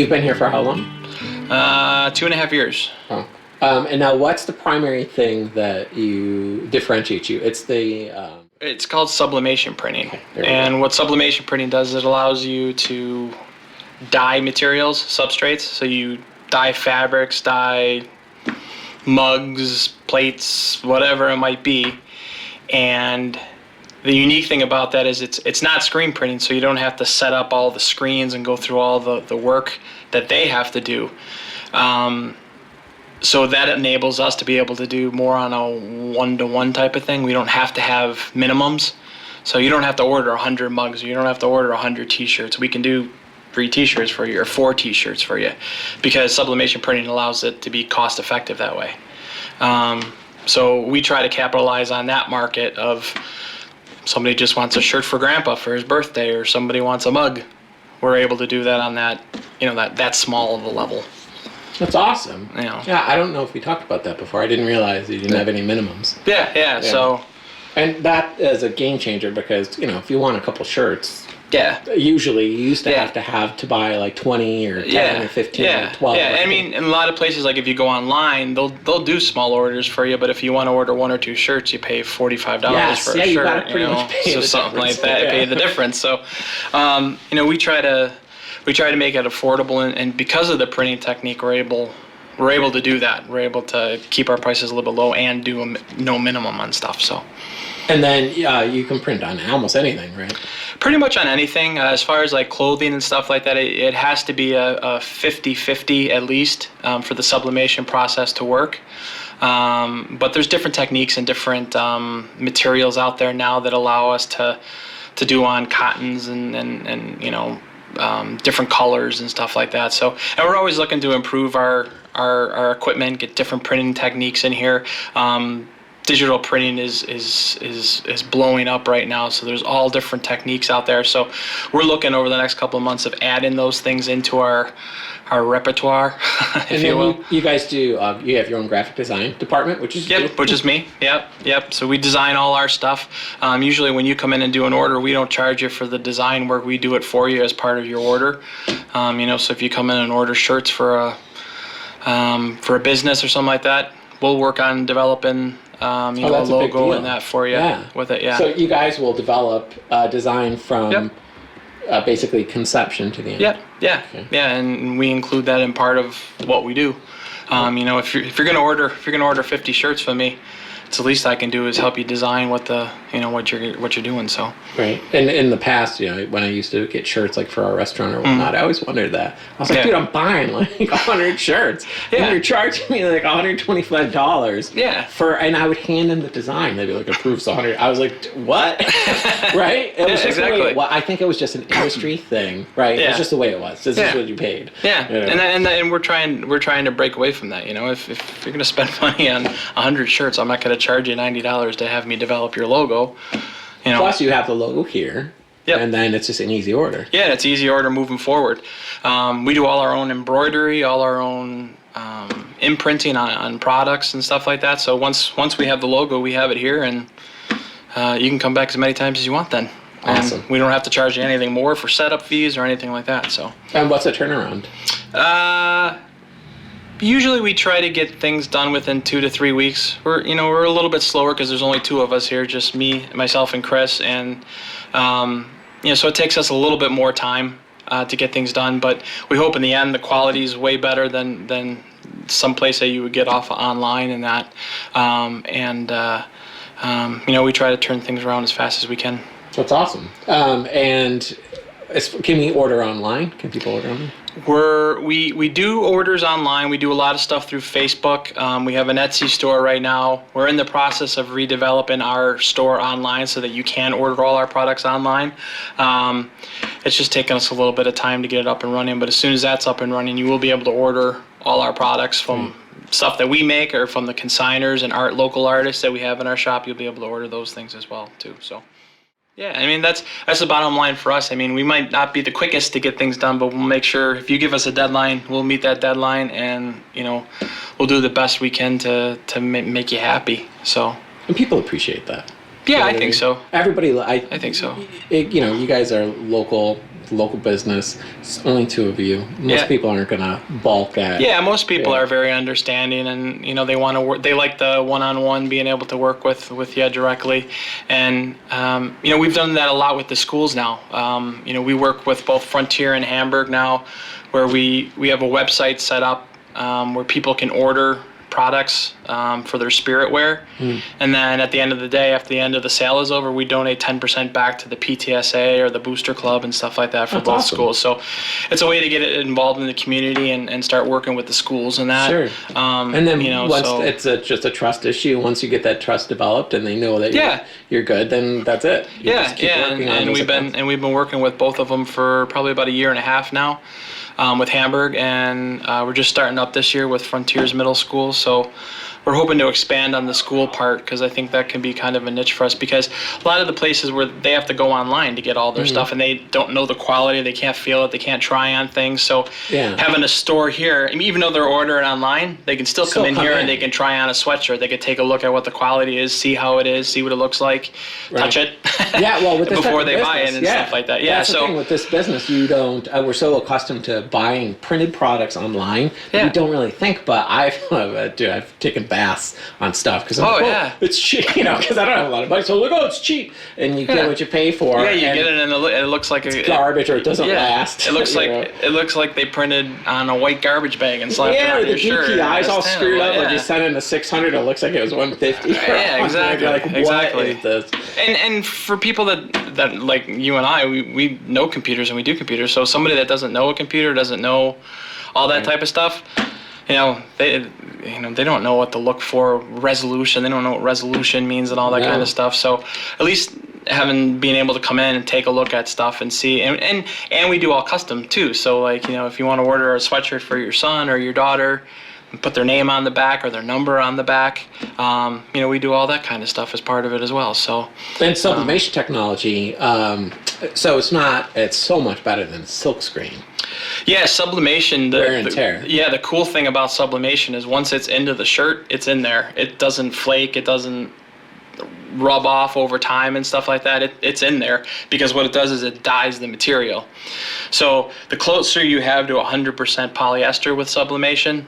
you've been here for how long? 2.5 years. Oh. And now what's the primary thing that differentiates you? It's the... It's called sublimation printing. Okay, And what sublimation printing does is it allows you to dye materials, substrates. So you dye fabrics, dye mugs, plates, whatever it might be. And the unique thing about that is it's not screen printing, so you don't have to set up all the screens and go through all the work that they have to do. So that enables us to be able to do more on a one-to-one type of thing. We don't have to have minimums. So you don't have to order 100 mugs, or you don't have to order 100 t-shirts. We can do 3 t-shirts for you or 4 t-shirts for you, because sublimation printing allows it to be cost effective that way. So we try to capitalize on that market of somebody just wants a shirt for grandpa for his birthday, or somebody wants a mug. We're able to do that on that, that small of a level. That's awesome. Yeah. Yeah, I don't know if we talked about that before. I didn't realize you didn't have any minimums. Yeah. So. And that is a game changer because, if you want a couple shirts, yeah. Usually you used to have to buy like 20 or 10 or 15 or 12. Yeah, I mean, in a lot of places, like if you go online, they'll do small orders for you, but if you want to order 1 or 2 shirts, you pay $45 for a shirt. You gotta pretty much pay so the something difference. like that, pay the difference. So, we try to make it affordable, and because of the printing technique, we're able to do that. We're able to keep our prices a little bit low and do no minimum on stuff. So. And then you can print on almost anything, right? Pretty much on anything. As far as like clothing and stuff like that, it has to be a 50-50 at least for the sublimation process to work. But there's different techniques and different materials out there now that allow us to do on cottons and different colors and stuff like that. So, and we're always looking to improve our equipment, get different printing techniques in here. Digital printing is blowing up right now, so there's all different techniques out there. So we're looking over the next couple of months of adding those things into our repertoire, if you will. You guys do. You have your own graphic design department, which is which is me. Yep. So we design all our stuff. Usually, when you come in and do an order, we don't charge you for the design work. We do it for you as part of your order. So if you come in and order shirts for a business or something like that, we'll work on developing. A logo and that for you with it, So you guys will develop design from basically conception to the end. Yeah, and we include that in part of what we do. If you're gonna order 50 shirts from me, it's the least I can do is help you design what you're doing. So right. And in the past, when I used to get shirts like for our restaurant or whatnot, I always wondered that. I was like, dude, I'm buying like 100 shirts, and you're charging me like $125. And I would hand them the design. They'd be like, approved 100. I was like, what? Right? It was just exactly. I think it was just an industry thing, right? It's just the way it was. This is what you paid. And we're trying to break away from that. If you're gonna spend money on 100 shirts, I'm not gonna charge you $90 to have me develop your logo. Plus, you have the logo here. Yep. And then it's just an easy order. Yeah, it's easy order moving forward. We do all our own embroidery, all our own imprinting on products and stuff like that. So once we have the logo, we have it here, and you can come back as many times as you want then. Awesome. And we don't have to charge you anything more for setup fees or anything like that. So. And what's the turnaround? Usually we try to get things done within 2 to 3 weeks. We're a little bit slower because there's only 2 of us here, just me, myself, and Chris, and so it takes us a little bit more time to get things done. But we hope in the end the quality is way better than some place that you would get off online and that. We try to turn things around as fast as we can. That's awesome. And can we order online? Can people order online? We do orders online. We do a lot of stuff through Facebook. We have an Etsy store right now. We're in the process of redeveloping our store online so that you can order all our products online. It's just taken us a little bit of time to get it up and running, but as soon as that's up and running, you will be able to order all our products from stuff that we make or from the consigners and local artists that we have in our shop. You'll be able to order those things as well too. So. Yeah, I mean, that's the bottom line for us. I mean, we might not be the quickest to get things done, but we'll make sure if you give us a deadline, we'll meet that deadline, and, we'll do the best we can to make you happy. So. And people appreciate that. Yeah, I think so. Everybody, I think so. You guys are local local business. It's only two of you. Most people aren't going to balk at. Yeah, most people are very understanding, and they want to work. They like the one-on-one, being able to work with you directly, and we've done that a lot with the schools now. We work with both Frontier and Hamburg now, where we have a website set up where people can order products for their spirit wear, and then at the end of the day, after the end of the sale is over, we donate 10% back to the PTSA or the Booster Club and stuff like that for both schools. So it's a way to get it involved in the community and start working with the schools and that. Sure. And then once it's just a trust issue, once you get that trust developed and they know that you're good, then that's it. And we've been working with both of them for probably about a year and a half now. With Hamburg, and we're just starting up this year with Frontiers Middle School. So we're hoping to expand on the school part, because I think that can be kind of a niche for us, because a lot of the places where they have to go online to get all their stuff, and they don't know the quality, they can't feel it, they can't try on things. So having a store here, even though they're ordering online, they can still come in here and they can try on a sweatshirt. They can take a look at what the quality is, see how it is, see what it looks like, touch it with this before they buy it and stuff like that. That's the thing with this business. You don't. We're so accustomed to buying printed products online, we don't really think. But I've taken baths on stuff because it's cheap, because I don't have a lot of money. So look, it's cheap, and you get what you pay for. Yeah, you get it, and it looks like it's garbage, or it doesn't last. It looks like they printed on a white garbage bag and slapped it on your shirt. Yeah, the DPI's all screwed up. Like you sent in a 600, it looks like it was 150. Yeah, exactly. What is this? And for people that like you and I, we know computers and we do computers. So somebody that doesn't know a computer, doesn't know all that type of stuff, they don't know what to look for, resolution. They don't know what resolution means and all that kind of stuff. So at least being able to come in and take a look at stuff and see, and we do all custom too. So if you want to order a sweatshirt for your son or your daughter, and put their name on the back or their number on the back. We do all that kind of stuff as part of it as well. So and sublimation technology. So it's so much better than silkscreen. Yeah, sublimation. Wear and tear. The cool thing about sublimation is once it's into the shirt, it's in there. It doesn't flake. It doesn't rub off over time and stuff like that. It's in there because what it does is it dyes the material. So the closer you have to 100% polyester with sublimation,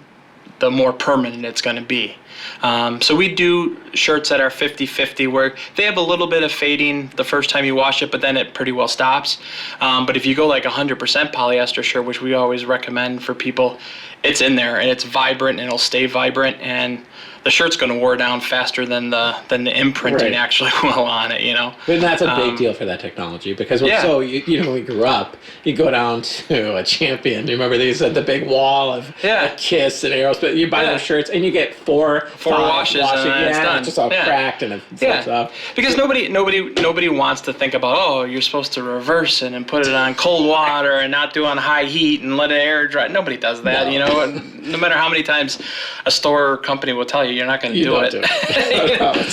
the more permanent it's going to be. So we do shirts that are 50-50 where they have a little bit of fading the first time you wash it, but then it pretty well stops. But if you go like 100% polyester shirt, which we always recommend for people, it's in there and it's vibrant and it'll stay vibrant, and the shirt's going to wear down faster than the imprinting actually will on it, And that's a big deal for that technology because when we grew up, you go down to a Champion. Do you remember they said the big wall of a Kiss and Arrows? But you buy those shirts and you get four washes and it's done. It's just all cracked and it flips up. Because nobody wants to think about you're supposed to reverse it and put it on cold water and not do on high heat and let it air dry. Nobody does that, No matter how many times a store or company will tell you, you're not going to do it.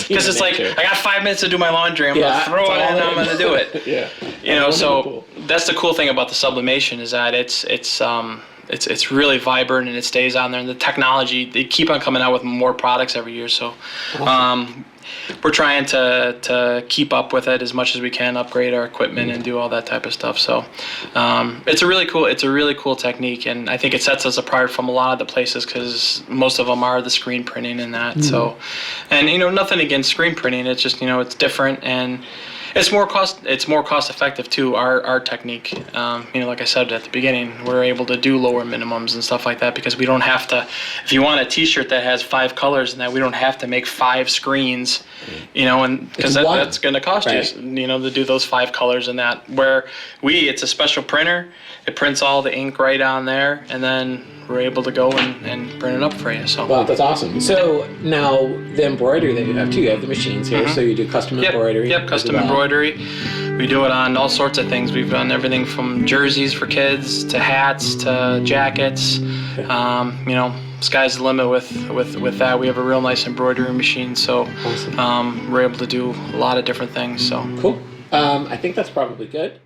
Because it's like, I got 5 minutes to do my laundry. I'm going to throw it in and I'm going to do it. So that's the cool thing about the sublimation is that it's really vibrant and it stays on there. And the technology, they keep on coming out with more products every year. So we're trying to keep up with it as much as we can, upgrade our equipment and do all that type of stuff. So it's a really cool technique, and I think it sets us apart from a lot of the places because most of them are the screen printing and that. So, and nothing against screen printing. It's just it's different and it's more cost effective too. Our technique, like I said at the beginning, we're able to do lower minimums and stuff like that because we don't have to. If you want a T-shirt that has 5 colors and that, we don't have to make 5 screens, and because that's going to cost you, to do those 5 colors and that. Where it's a special printer, it prints all the ink right on there, and then we're able to go and print it up for you. So. Wow, that's awesome. So now the embroidery that you have too, you have the machines here, so you do custom embroidery. Yep, custom embroidery. We do it on all sorts of things. We've done everything from jerseys for kids to hats to jackets. Sky's the limit with that. We have a real nice embroidery machine, so we're able to do a lot of different things. So cool. I think that's probably good.